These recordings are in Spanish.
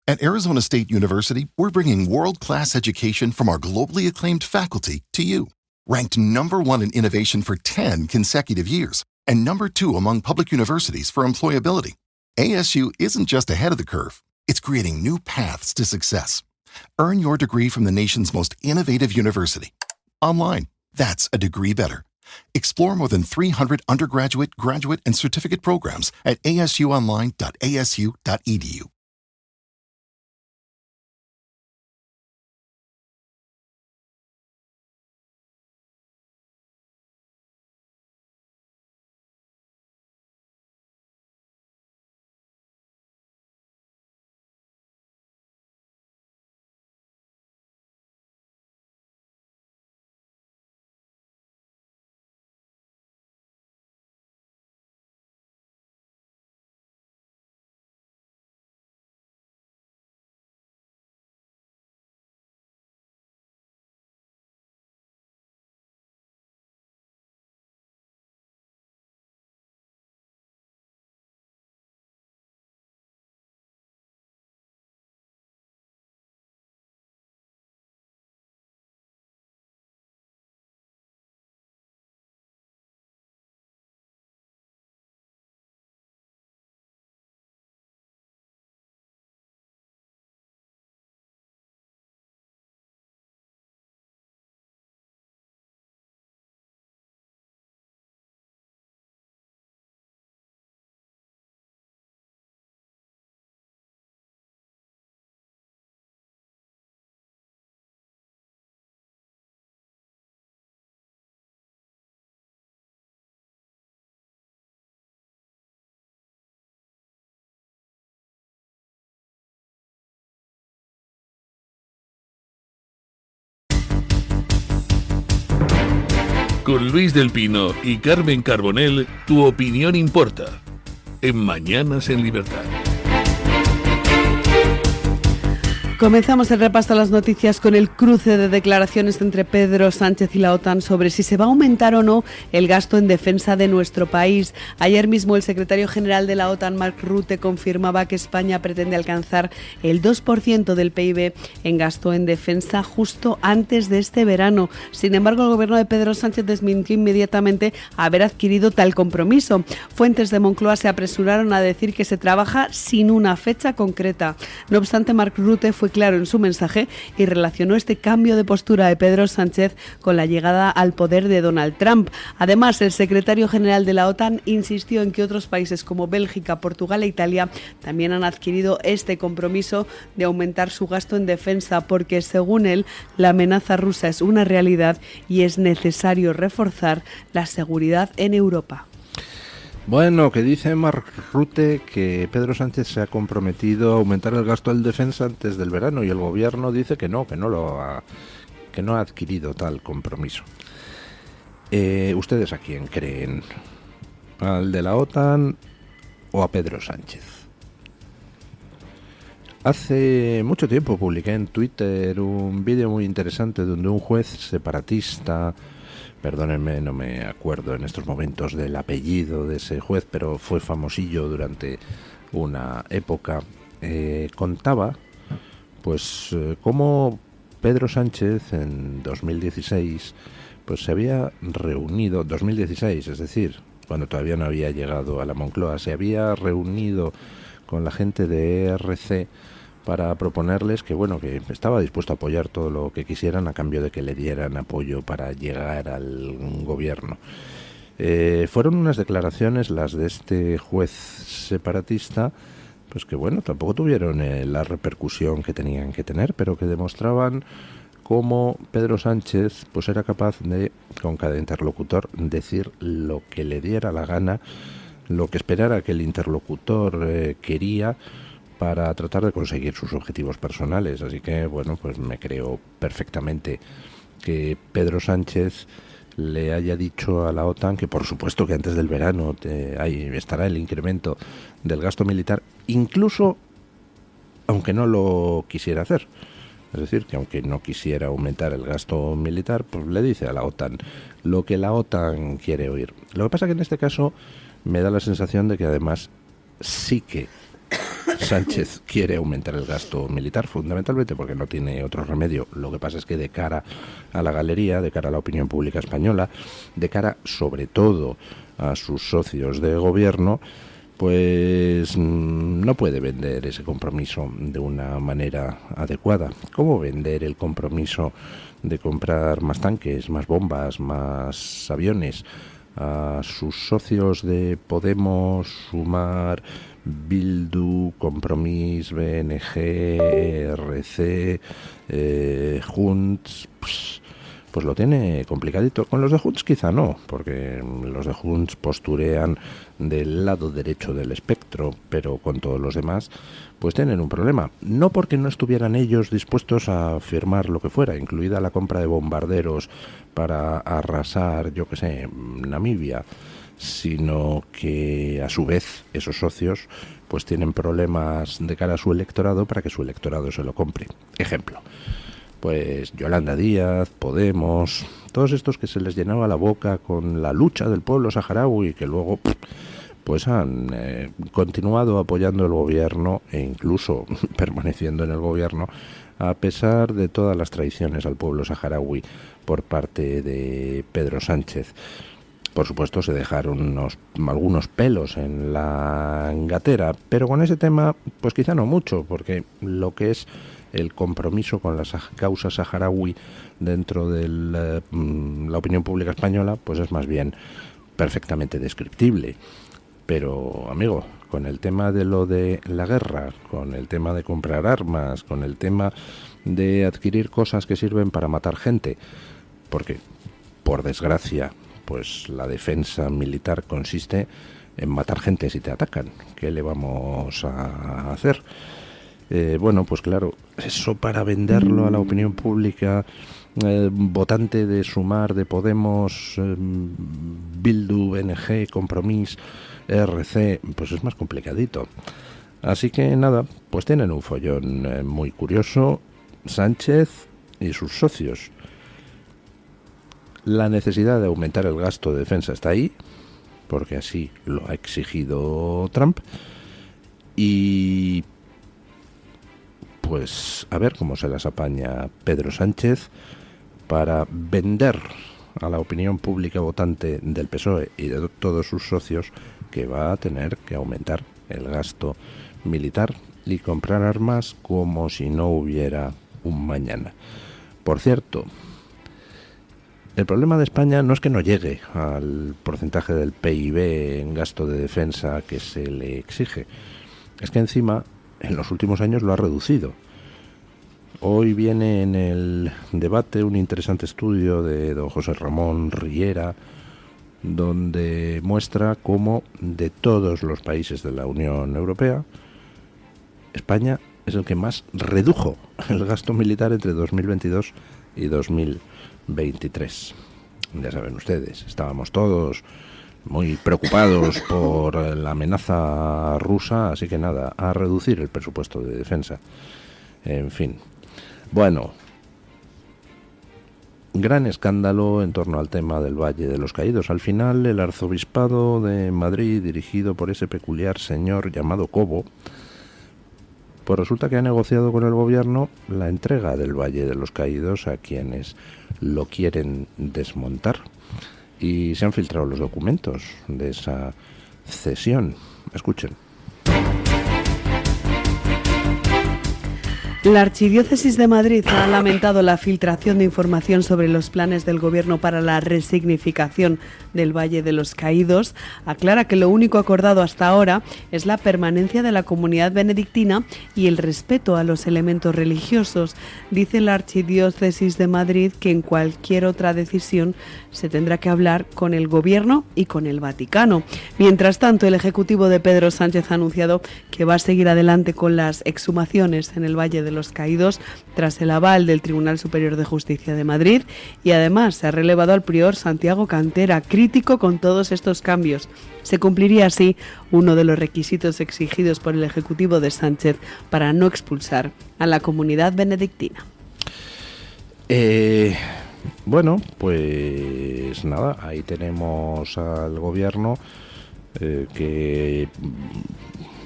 At Arizona State University, we're bringing world-class education from our globally acclaimed faculty to you. Ranked #1 in innovation for 10 consecutive years and #2 among public universities for employability, ASU isn't just ahead of the curve, it's creating new paths to success. Earn your degree from the nation's most innovative university. Online, that's a degree better. Explore more than 300 undergraduate, graduate, and certificate programs at asuonline.asu.edu. Con Luis del Pino y Carmen Carbonell, tu opinión importa. En Mañanas en Libertad. Comenzamos el repaso a las noticias con el cruce de declaraciones entre Pedro Sánchez y la OTAN sobre si se va a aumentar o no el gasto en defensa de nuestro país. Ayer mismo el secretario general de la OTAN, Mark Rutte, confirmaba que España pretende alcanzar el 2% del PIB en gasto en defensa justo antes de este verano. Sin embargo, el gobierno de Pedro Sánchez desmintió inmediatamente haber adquirido tal compromiso. Fuentes de Moncloa se apresuraron a decir que se trabaja sin una fecha concreta. No obstante, Mark Rutte fue claro en su mensaje y relacionó este cambio de postura de Pedro Sánchez con la llegada al poder de Donald Trump. Además, el secretario general de la OTAN insistió en que otros países como Bélgica, Portugal e Italia también han adquirido este compromiso de aumentar su gasto en defensa porque, según él, la amenaza rusa es una realidad y es necesario reforzar la seguridad en Europa. Bueno, que dice Mark Rutte que Pedro Sánchez se ha comprometido a aumentar el gasto en defensa antes del verano y el gobierno dice que no ha adquirido tal compromiso. ¿Ustedes a quién creen? ¿Al de la OTAN o a Pedro Sánchez? Hace mucho tiempo publiqué en Twitter un vídeo muy interesante donde un juez separatista, perdónenme, no me acuerdo en estos momentos del apellido de ese juez, pero fue famosillo durante una época, contaba pues cómo Pedro Sánchez en 2016 pues se había reunido, 2016, es decir, cuando todavía no había llegado a la Moncloa, se había reunido con la gente de ERC para proponerles que que estaba dispuesto a apoyar todo lo que quisieran a cambio de que le dieran apoyo para llegar al gobierno. Fueron unas declaraciones, las de este juez separatista, pues que tampoco tuvieron la repercusión que tenían que tener, pero que demostraban cómo Pedro Sánchez pues era capaz de, con cada interlocutor, decir lo que le diera la gana, lo que esperara que el interlocutor quería, para tratar de conseguir sus objetivos personales. Así que, pues me creo perfectamente que Pedro Sánchez le haya dicho a la OTAN que por supuesto que antes del verano ahí estará el incremento del gasto militar, incluso aunque no lo quisiera hacer. Es decir, que aunque no quisiera aumentar el gasto militar, pues le dice a la OTAN lo que la OTAN quiere oír. Lo que pasa que en este caso me da la sensación de que además sí que Sánchez quiere aumentar el gasto militar, fundamentalmente porque no tiene otro remedio. Lo que pasa es que de cara a la galería, de cara a la opinión pública española, de cara sobre todo a sus socios de gobierno, pues no puede vender ese compromiso de una manera adecuada. ¿Cómo vender el compromiso de comprar más tanques, más bombas, más aviones a sus socios de Podemos, Sumar, Bildu, Compromís, BNG, RC, Junts? Pues lo tiene complicadito. Con los de Junts quizá no, porque los de Junts posturean del lado derecho del espectro, pero con todos los demás pues tienen un problema. No porque no estuvieran ellos dispuestos a firmar lo que fuera, incluida la compra de bombarderos para arrasar, yo qué sé, Namibia, sino que a su vez esos socios pues tienen problemas de cara a su electorado para que su electorado se lo compre. Ejemplo, pues Yolanda Díaz, Podemos, todos estos que se les llenaba la boca con la lucha del pueblo saharaui y que luego pues han continuado apoyando el gobierno e incluso permaneciendo en el gobierno a pesar de todas las traiciones al pueblo saharaui por parte de Pedro Sánchez. Por supuesto se dejaron algunos pelos en la gatera, pero con ese tema pues quizá no mucho, porque lo que es el compromiso con la causa saharaui dentro de la opinión pública española pues es más bien perfectamente descriptible. Pero, amigo, con el tema de lo de la guerra, con el tema de comprar armas, con el tema de adquirir cosas que sirven para matar gente, porque, por desgracia, pues la defensa militar consiste en matar gente si te atacan. ¿Qué le vamos a hacer? Bueno, pues claro, eso para venderlo a la opinión pública, votante de Sumar, de Podemos, Bildu, BNG, Compromís, RC, pues es más complicadito. Así que nada, pues tienen un follón muy curioso Sánchez y sus socios. La necesidad de aumentar el gasto de defensa está ahí, porque así lo ha exigido Trump. Y pues a ver cómo se las apaña Pedro Sánchez para vender a la opinión pública votante del PSOE y de todos sus socios que va a tener que aumentar el gasto militar y comprar armas como si no hubiera un mañana. Por cierto, el problema de España no es que no llegue al porcentaje del PIB en gasto de defensa que se le exige, es que encima en los últimos años lo ha reducido. Hoy viene en el debate un interesante estudio de don José Ramón Riera, donde muestra cómo de todos los países de la Unión Europea, España es el que más redujo el gasto militar entre 2022 y 2023. Ya saben ustedes, estábamos todos muy preocupados por la amenaza rusa, así que nada, a reducir el presupuesto de defensa. En fin, bueno, gran escándalo en torno al tema del Valle de los Caídos. Al final, el arzobispado de Madrid, dirigido por ese peculiar señor llamado Cobo, pues resulta que ha negociado con el gobierno la entrega del Valle de los Caídos a quienes lo quieren desmontar. Y se han filtrado los documentos de esa cesión. Escuchen. La Archidiócesis de Madrid ha lamentado la filtración de información sobre los planes del Gobierno para la resignificación del Valle de los Caídos. Aclara que lo único acordado hasta ahora es la permanencia de la comunidad benedictina y el respeto a los elementos religiosos. Dice la Archidiócesis de Madrid que en cualquier otra decisión se tendrá que hablar con el Gobierno y con el Vaticano. Mientras tanto, el Ejecutivo de Pedro Sánchez ha anunciado que va a seguir adelante con las exhumaciones en el Valle de los Caídos tras el aval del Tribunal Superior de Justicia de Madrid, y además se ha relevado al prior Santiago Cantera, crítico con todos estos cambios. Se cumpliría así uno de los requisitos exigidos por el Ejecutivo de Sánchez para no expulsar a la comunidad benedictina. Bueno, pues nada, ahí tenemos al gobierno que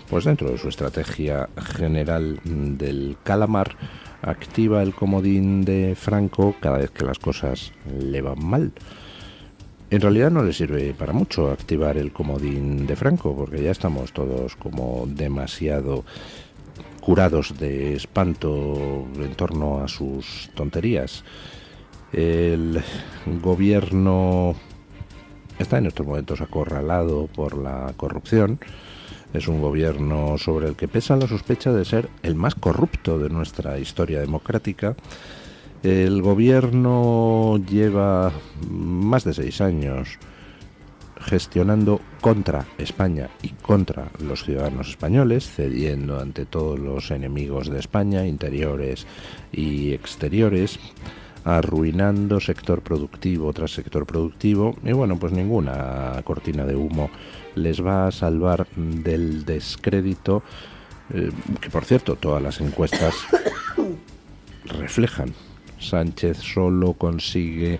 pues dentro de su estrategia general del calamar, activa el comodín de Franco cada vez que las cosas le van mal. En realidad no le sirve para mucho activar el comodín de Franco, porque ya estamos todos como demasiado curados de espanto en torno a sus tonterías. El gobierno está en estos momentos acorralado por la corrupción. Es un gobierno sobre el que pesa la sospecha de ser el más corrupto de nuestra historia democrática. El gobierno lleva más de 6 años gestionando contra España y contra los ciudadanos españoles, cediendo ante todos los enemigos de España, interiores y exteriores, arruinando sector productivo tras sector productivo, y bueno, pues ninguna cortina de humo les va a salvar del descrédito, que por cierto todas las encuestas reflejan. Sánchez solo consigue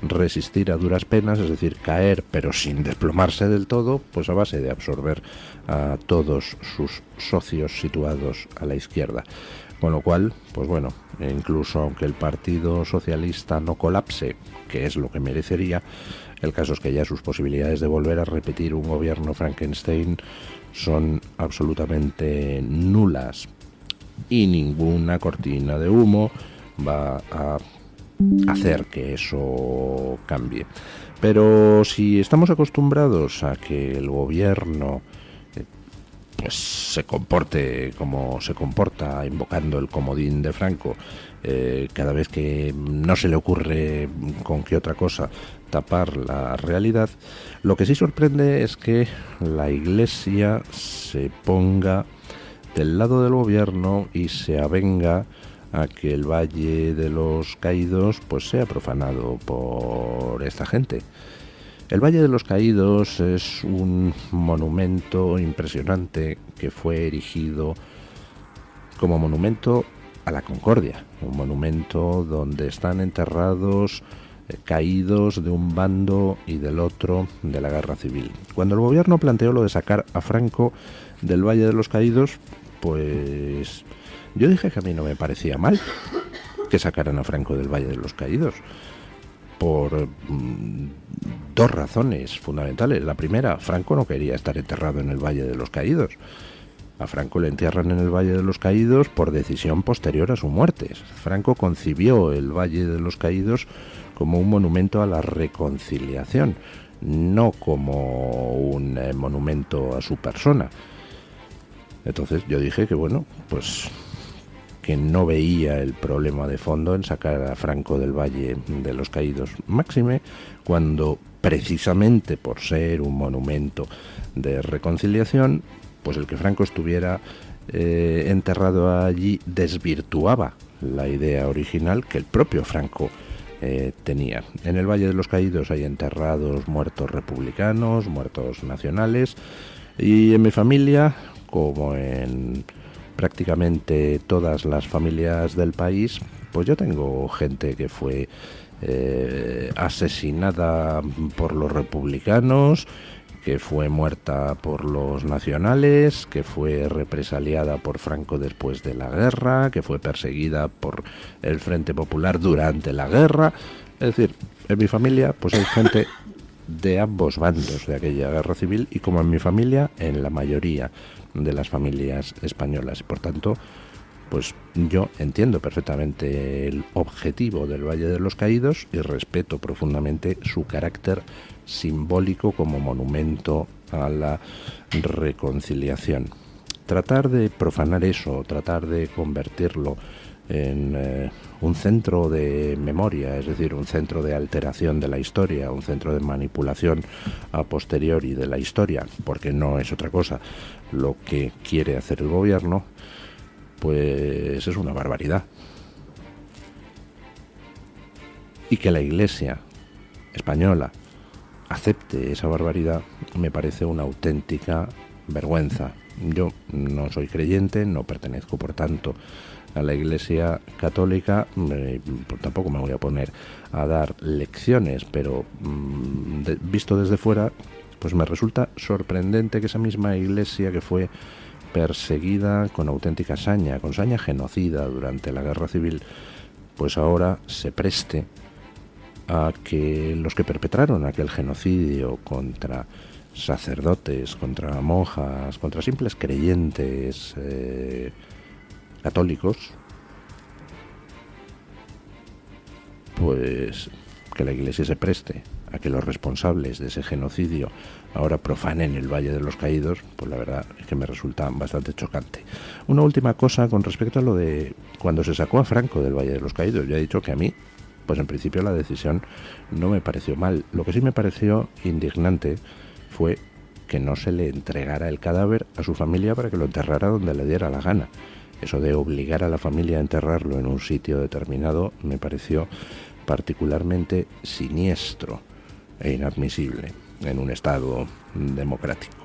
resistir a duras penas, es decir, caer pero sin desplomarse del todo, pues a base de absorber a todos sus socios situados a la izquierda. Con lo cual, pues bueno, incluso aunque el Partido Socialista no colapse, que es lo que merecería, el caso es que ya sus posibilidades de volver a repetir un gobierno Frankenstein son absolutamente nulas, y ninguna cortina de humo va a hacer que eso cambie. Pero si estamos acostumbrados a que el gobierno pues se comporte como se comporta, invocando el comodín de Franco, cada vez que no se le ocurre con qué otra cosa tapar la realidad, lo que sí sorprende es que la Iglesia se ponga del lado del gobierno y se avenga a que el Valle de los Caídos pues sea profanado por esta gente. El Valle de los Caídos es un monumento impresionante que fue erigido como monumento a la concordia, un monumento donde están enterrados caídos de un bando y del otro de la guerra civil. Cuando el gobierno planteó lo de sacar a Franco del Valle de los Caídos, pues yo dije que a mí no me parecía mal que sacaran a Franco del Valle de los Caídos, por dos razones fundamentales. La primera, Franco no quería estar enterrado en el Valle de los Caídos. A Franco le entierran en el Valle de los Caídos por decisión posterior a su muerte. Franco concibió el Valle de los Caídos como un monumento a la reconciliación, no como un monumento a su persona. Entonces yo dije que bueno, pues que no veía el problema de fondo en sacar a Franco del Valle de los Caídos, máxime cuando precisamente por ser un monumento de reconciliación, pues el que Franco estuviera enterrado allí desvirtuaba la idea original que el propio Franco tenía. En el Valle de los Caídos hay enterrados muertos republicanos, muertos nacionales, y en mi familia, como en prácticamente todas las familias del país, pues yo tengo gente que fue asesinada por los republicanos, que fue muerta por los nacionales, que fue represaliada por Franco después de la guerra, que fue perseguida por el Frente Popular durante la guerra. Es decir, en mi familia pues hay gente de ambos bandos de aquella guerra civil, y como en mi familia, en la mayoría de las familias españolas. Por tanto, pues yo entiendo perfectamente el objetivo del Valle de los Caídos y respeto profundamente su carácter simbólico como monumento a la reconciliación. Tratar de profanar eso, tratar de convertirlo en un centro de memoria, es decir, un centro de alteración de la historia, un centro de manipulación a posteriori de la historia, porque no es otra cosa lo que quiere hacer el gobierno, pues es una barbaridad. Y que la Iglesia española acepte esa barbaridad me parece una auténtica vergüenza. Yo no soy creyente, no pertenezco por tanto a la Iglesia católica, tampoco me voy a poner a dar lecciones, pero visto desde fuera, pues me resulta sorprendente que esa misma Iglesia que fue perseguida con auténtica saña, con saña genocida durante la Guerra Civil, pues ahora se preste a que los que perpetraron aquel genocidio contra sacerdotes, contra monjas, contra simples creyentes católicos, pues que la Iglesia se preste a que los responsables de ese genocidio ahora profanen el Valle de los Caídos, pues la verdad es que me resulta bastante chocante. Una última cosa con respecto a lo de cuando se sacó a Franco del Valle de los Caídos. Ya he dicho que a mí, pues en principio la decisión no me pareció mal. Lo que sí me pareció indignante fue que no se le entregara el cadáver a su familia para que lo enterrara donde le diera la gana. Eso de obligar a la familia a enterrarlo en un sitio determinado me pareció particularmente siniestro e inadmisible en un Estado democrático.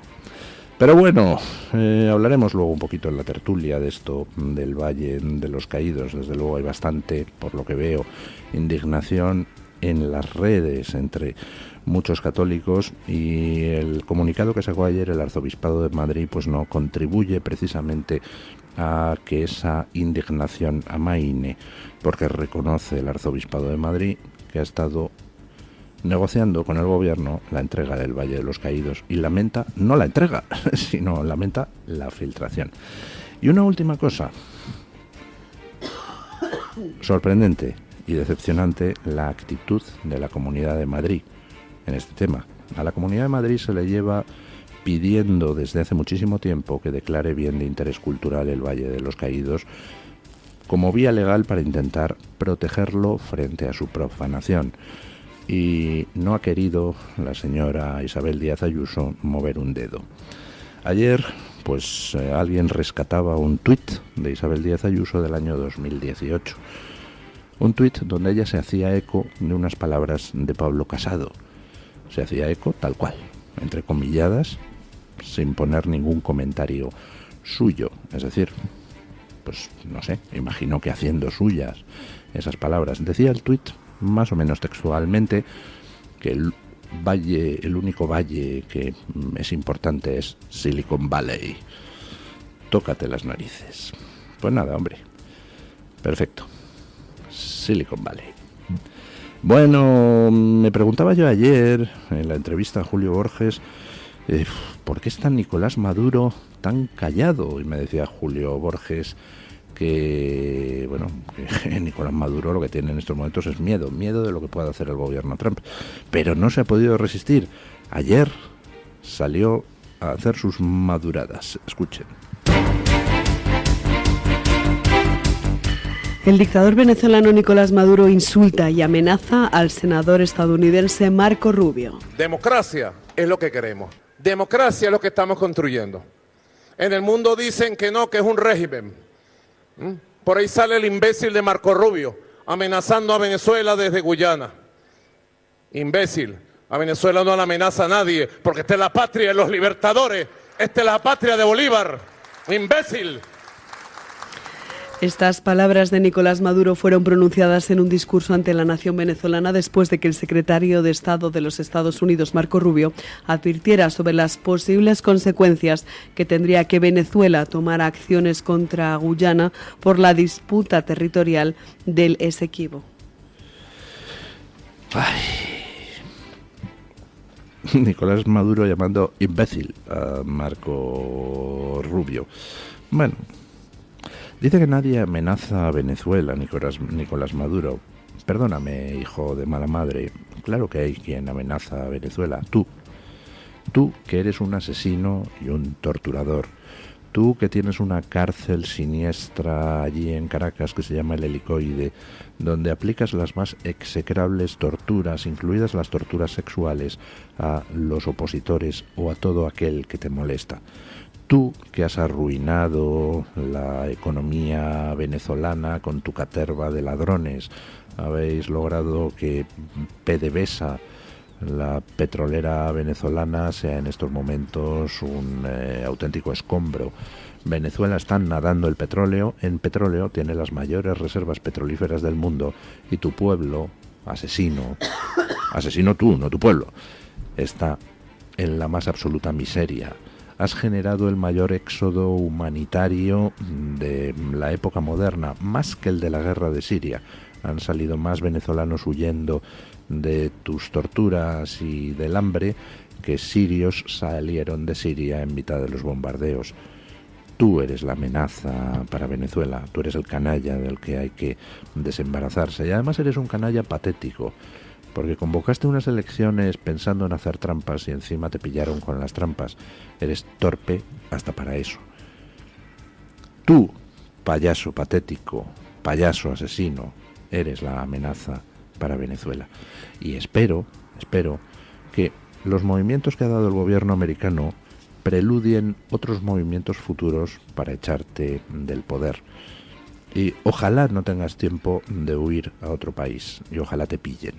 Pero bueno, hablaremos luego un poquito en la tertulia de esto del Valle de los Caídos. Desde luego hay bastante, por lo que veo, indignación en las redes entre muchos católicos, y el comunicado que sacó ayer el Arzobispado de Madrid pues no contribuye precisamente a que esa indignación amaine, porque reconoce el Arzobispado de Madrid que ha estado negociando con el gobierno la entrega del Valle de los Caídos, y lamenta, no la entrega, sino lamenta la filtración. Y una última cosa, sorprendente y decepcionante la actitud de la Comunidad de Madrid en este tema. A la Comunidad de Madrid se le lleva pidiendo desde hace muchísimo tiempo que declare bien de interés cultural el Valle de los Caídos como vía legal para intentar protegerlo frente a su profanación. Y no ha querido la señora Isabel Díaz Ayuso mover un dedo. Ayer, pues alguien rescataba un tuit de Isabel Díaz Ayuso del año 2018. Un tuit donde ella se hacía eco de unas palabras de Pablo Casado. Se hacía eco tal cual, entrecomilladas, sin poner ningún comentario suyo. Es decir, pues no sé, imagino que haciendo suyas esas palabras. Decía el tuit, más o menos textualmente, que el único valle que es importante es Silicon Valley. Tócate las narices. Pues nada, hombre. Perfecto. Silicon Valley. Bueno, me preguntaba yo ayer en la entrevista a Julio Borges, ¿por qué está Nicolás Maduro tan callado? Y me decía Julio Borges que, bueno, que Nicolás Maduro lo que tiene en estos momentos es miedo de lo que pueda hacer el gobierno Trump. Pero no se ha podido resistir. Ayer salió a hacer sus maduradas. Escuchen. El dictador venezolano Nicolás Maduro insulta y amenaza al senador estadounidense Marco Rubio. Democracia es lo que queremos. Democracia es lo que estamos construyendo. En el mundo dicen que no, que es un régimen. Por ahí sale el imbécil de Marco Rubio amenazando a Venezuela desde Guyana. Imbécil, a Venezuela no la amenaza a nadie, porque esta es la patria de los libertadores, esta es la patria de Bolívar. Imbécil. Estas palabras de Nicolás Maduro fueron pronunciadas en un discurso ante la nación venezolana después de que el secretario de Estado de los Estados Unidos, Marco Rubio, advirtiera sobre las posibles consecuencias que tendría que Venezuela tomara acciones contra Guyana por la disputa territorial del Esequibo. Nicolás Maduro llamando imbécil a Marco Rubio. Bueno, dice que nadie amenaza a Venezuela, Nicolás Maduro. Perdóname, hijo de mala madre. Claro que hay quien amenaza a Venezuela. Tú que eres un asesino y un torturador. Tú que tienes una cárcel siniestra allí en Caracas que se llama el Helicoide, donde aplicas las más execrables torturas, incluidas las torturas sexuales, a los opositores o a todo aquel que te molesta. Tú que has arruinado la economía venezolana con tu caterva de ladrones, habéis logrado que PDVSA, la petrolera venezolana, sea en estos momentos un auténtico escombro. Venezuela está nadando en petróleo, tiene las mayores reservas petrolíferas del mundo, y tu pueblo, asesino tú, no tu pueblo, está en la más absoluta miseria, has generado el mayor éxodo humanitario de la época moderna, más que el de la guerra de Siria. Han salido más venezolanos huyendo de tus torturas y del hambre que sirios salieron de Siria en mitad de los bombardeos. Tú eres la amenaza para Venezuela, tú eres el canalla del que hay que desembarazarse, y además eres un canalla patético, porque convocaste unas elecciones pensando en hacer trampas y encima te pillaron con las trampas. Eres torpe hasta para eso. Tú, payaso patético, payaso asesino, eres la amenaza para Venezuela. Y espero que los movimientos que ha dado el gobierno americano preludien otros movimientos futuros para echarte del poder. Y ojalá no tengas tiempo de huir a otro país, y ojalá te pillen.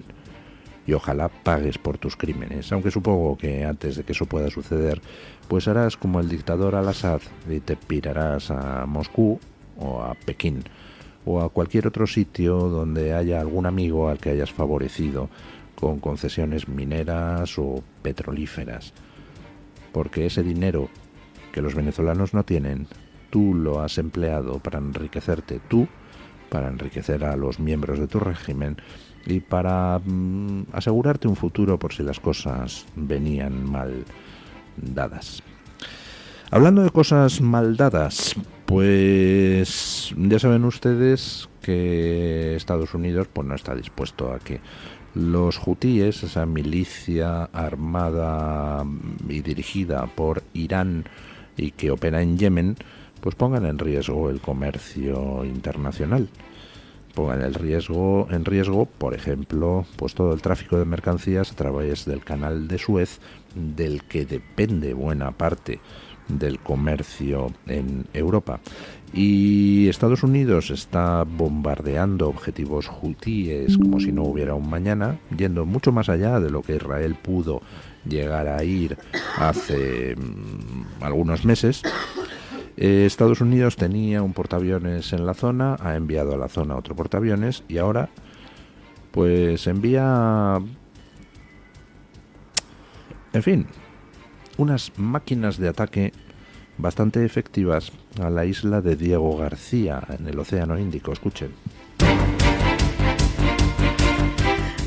Y ojalá pagues por tus crímenes, aunque supongo que antes de que eso pueda suceder, pues harás como el dictador Al-Assad y te pirarás a Moscú o a Pekín o a cualquier otro sitio donde haya algún amigo al que hayas favorecido con concesiones mineras o petrolíferas. Porque ese dinero que los venezolanos no tienen, tú lo has empleado para enriquecerte tú, para enriquecer a los miembros de tu régimen y para asegurarte un futuro por si las cosas venían mal dadas. Hablando de cosas mal dadas, pues ya saben ustedes que Estados Unidos pues no está dispuesto a que los hutíes, esa milicia armada y dirigida por Irán y que opera en Yemen, pues pongan en riesgo el comercio internacional. Pongan en riesgo, por ejemplo, pues todo el tráfico de mercancías a través del canal de Suez, del que depende buena parte del comercio en Europa. Y Estados Unidos está bombardeando objetivos hutíes como si no hubiera un mañana, yendo mucho más allá de lo que Israel pudo llegar a ir hace algunos meses. Estados Unidos tenía un portaaviones en la zona, ha enviado a la zona otro portaaviones y ahora pues envía, en fin, unas máquinas de ataque bastante efectivas a la isla de Diego García en el Océano Índico. Escuchen.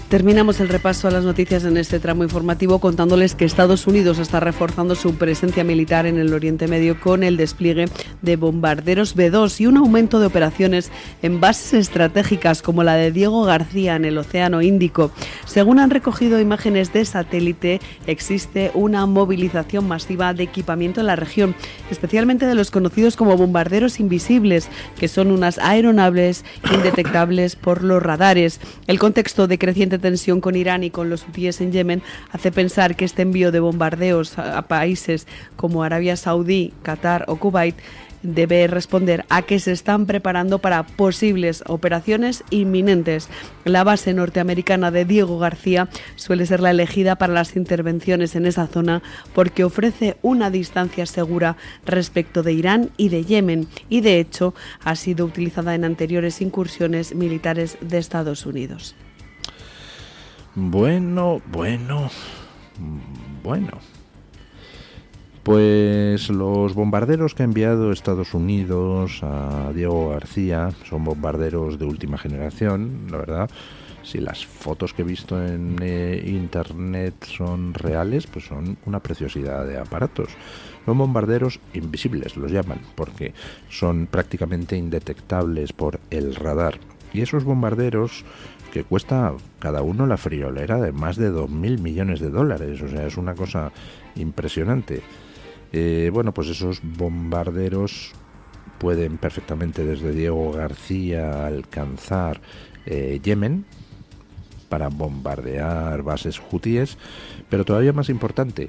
Terminamos el repaso a las noticias en este tramo informativo contándoles que Estados Unidos está reforzando su presencia militar en el Oriente Medio con el despliegue de bombarderos B-2 y un aumento de operaciones en bases estratégicas como la de Diego García en el Océano Índico. Según han recogido imágenes de satélite, existe una movilización masiva de equipamiento en la región, especialmente de los conocidos como bombarderos invisibles, que son unas aeronaves indetectables por los radares. El contexto de creciente tensión con Irán y con los hutíes en Yemen hace pensar que este envío de bombardeos a países como Arabia Saudí, Qatar o Kuwait debe responder a que se están preparando para posibles operaciones inminentes. La base norteamericana de Diego García suele ser la elegida para las intervenciones en esa zona porque ofrece una distancia segura respecto de Irán y de Yemen y de hecho ha sido utilizada en anteriores incursiones militares de Estados Unidos. Bueno. Pues los bombarderos que ha enviado Estados Unidos a Diego García son bombarderos de última generación, la verdad. Si las fotos que he visto en internet son reales, pues son una preciosidad de aparatos. Son bombarderos invisibles, los llaman, porque son prácticamente indetectables por el radar. Y esos bombarderos que cuesta cada uno la friolera de más de 2.000 millones de dólares, o sea, es una cosa impresionante. Bueno, pues esos bombarderos pueden perfectamente desde Diego García alcanzar Yemen para bombardear bases hutíes, pero todavía más importante,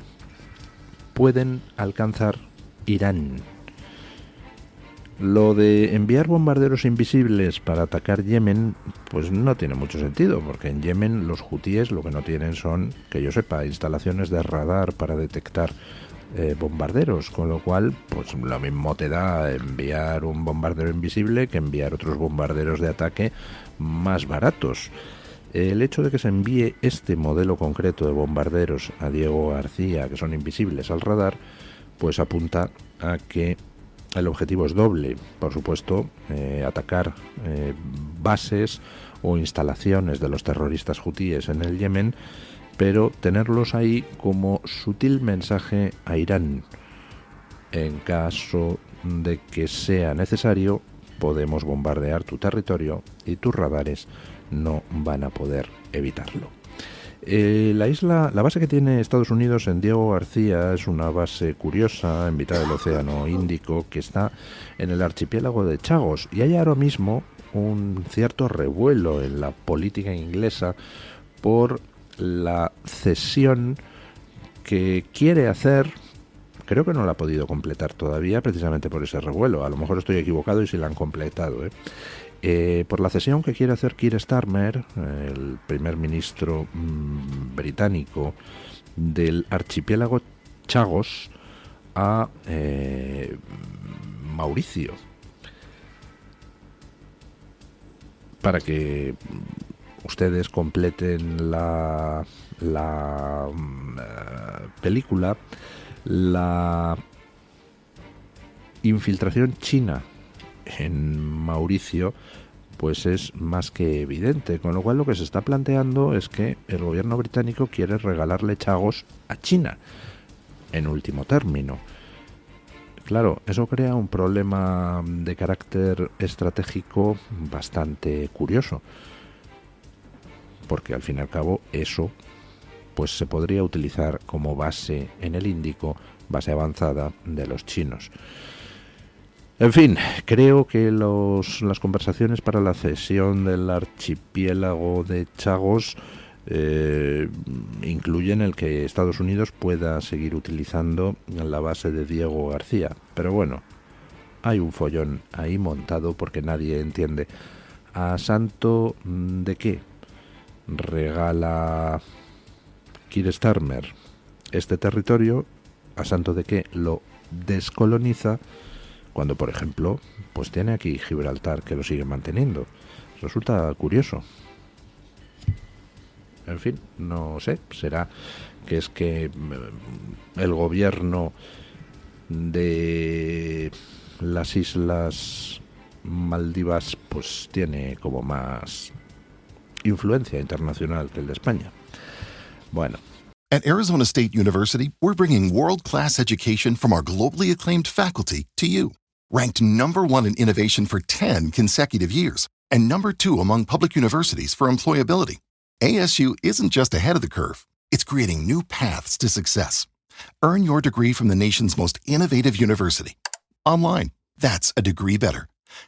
pueden alcanzar Irán. Lo de enviar bombarderos invisibles para atacar Yemen, pues no tiene mucho sentido, porque en Yemen los hutíes lo que no tienen son, que yo sepa, instalaciones de radar para detectar bombarderos, con lo cual, pues lo mismo te da enviar un bombardero invisible que enviar otros bombarderos de ataque más baratos. El hecho de que se envíe este modelo concreto de bombarderos a Diego García, que son invisibles al radar, pues apunta a que el objetivo es doble. Por supuesto, atacar bases o instalaciones de los terroristas hutíes en el Yemen, pero tenerlos ahí como sutil mensaje a Irán. En caso de que sea necesario, podemos bombardear tu territorio y tus radares no van a poder evitarlo. La base que tiene Estados Unidos en Diego García es una base curiosa en mitad del Océano Índico que está en el archipiélago de Chagos, y hay ahora mismo un cierto revuelo en la política inglesa por la cesión que quiere hacer. Creo que no la ha podido completar todavía precisamente por ese revuelo. A lo mejor estoy equivocado y se la han completado, por la cesión que quiere hacer Keir Starmer, el primer ministro británico, del archipiélago Chagos a Mauricio. Para que ustedes completen la película, la infiltración china en Mauricio pues es más que evidente, con lo cual lo que se está planteando es que el gobierno británico quiere regalarle Chagos a China en último término. Claro, eso crea un problema de carácter estratégico bastante curioso, porque al fin y al cabo eso pues se podría utilizar como base en el Índico, base avanzada de los chinos. En fin, creo que las conversaciones para la cesión del archipiélago de Chagos incluyen el que Estados Unidos pueda seguir utilizando la base de Diego García. Pero bueno, hay un follón ahí montado porque nadie entiende a santo de qué regala Keir Starmer este territorio, a santo de qué lo descoloniza, cuando por ejemplo pues tiene aquí Gibraltar que lo sigue manteniendo. Resulta curioso. En fin, no sé, será que es que el gobierno de las Islas Maldivas pues tiene como más influencia internacional que el de España. Bueno. At Arizona State University, we're bringing world-class education from our globally acclaimed faculty to you. Ranked #1 in innovation for 10 consecutive years, and #2 among public universities for employability. ASU isn't just ahead of the curve, it's creating new paths to success. Earn your degree from the nation's most innovative university. Online, that's a degree better.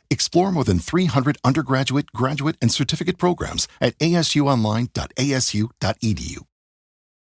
Explore more than 300 undergraduate, graduate, and certificate programs at asuonline.asu.edu.